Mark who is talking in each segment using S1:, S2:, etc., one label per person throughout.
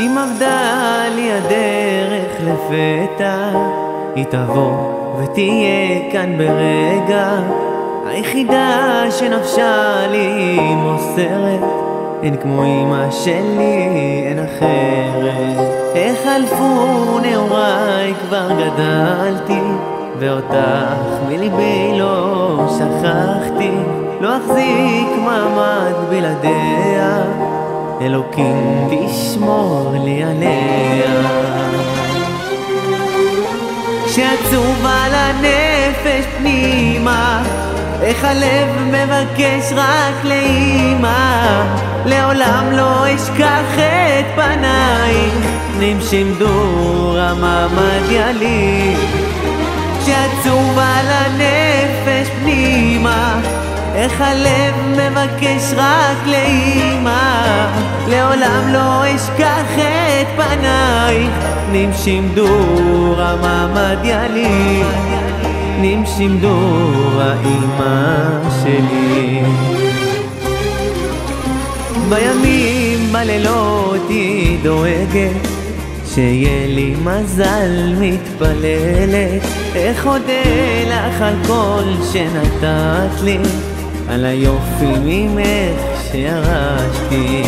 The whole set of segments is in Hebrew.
S1: אם עבדה לי הדרך לפתע, היא תבוא ותהיה כאן ברגע. היחידה שנפשה לי מוסרת, אין כמו אמא שלי, אין אחרת. איך חלפו נעוריי, כבר גדלתי, ואותך מליבי לא שכחתי. לא אחזיק מעמד בלעדיה, אלוקים תשמור לי עליה. כשעצוב על הנפש פנימה, איך הלב מבקש רק לאמא. לעולם לא אשכח את פנייך, נמשים דור המעמד ילי. כשעצוב על הנפש פנימה, איך הלב מבקש רק לאמא. לעולם לא אשכח את פנייך, נמשים דור המעמד ילי. נמשים דור האמא שלי. בימים בלילות היא דואגת, שיהיה לי מזל מתפללת. איך אודה לך על כל שנתת לי, על היופי ממך שירשתי.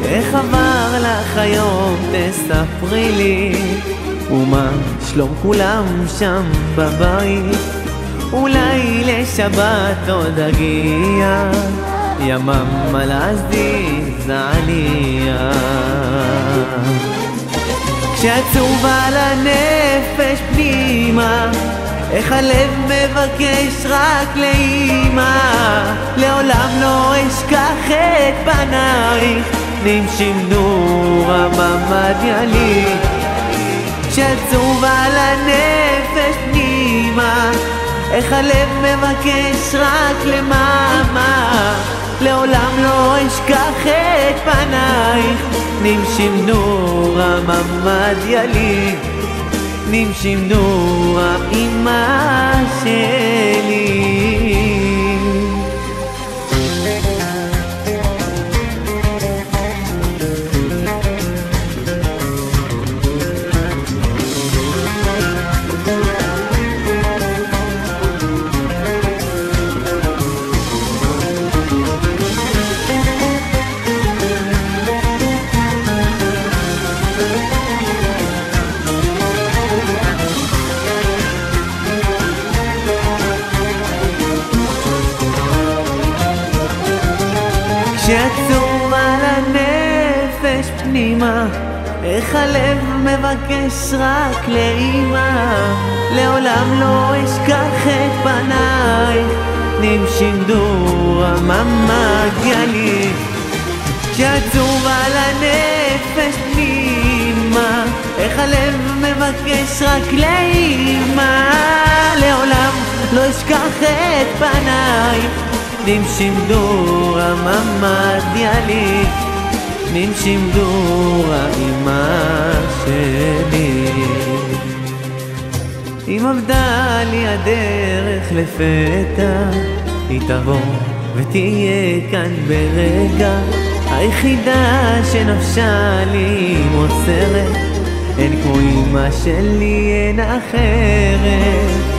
S1: איך עבר לך היום תספרי לי, ומה שלום כולם שם בבית. אולי לשבת עוד אגיע, ימם על עזדי זעליה. כשעצוב על הנפש פנימה, איך הלב מבקש רק לאמא. לעולם לא אשכח את פנייך, נמשים דור המעמד ילי. כשעצוב על הנפש פנימה, איך הלב מבקש רק למאמה. לעולם לא אשכח את פנייך, נמשים דור המעמד ילי. נמשים דור האמא שלי. כשעצוב על הנפש פנימה, איך הלב מבקש רק לאמא. לעולם לא אשכח את פנייך, נמשים דור המעמד ילי. כשעצוב על הנפש פנימה, איך הלב מבקש רק לאמא. לעולם לא אשכח את פנייך, נמשים דור המעמד ילי. נמשים דור האמא שלי. אם עבדה לי הדרך לפתע, היא תבוא ותהיה כאן ברגע. היחידה שנפשה לי מוסרת, אין כמו אמא שלי, אין אחרת.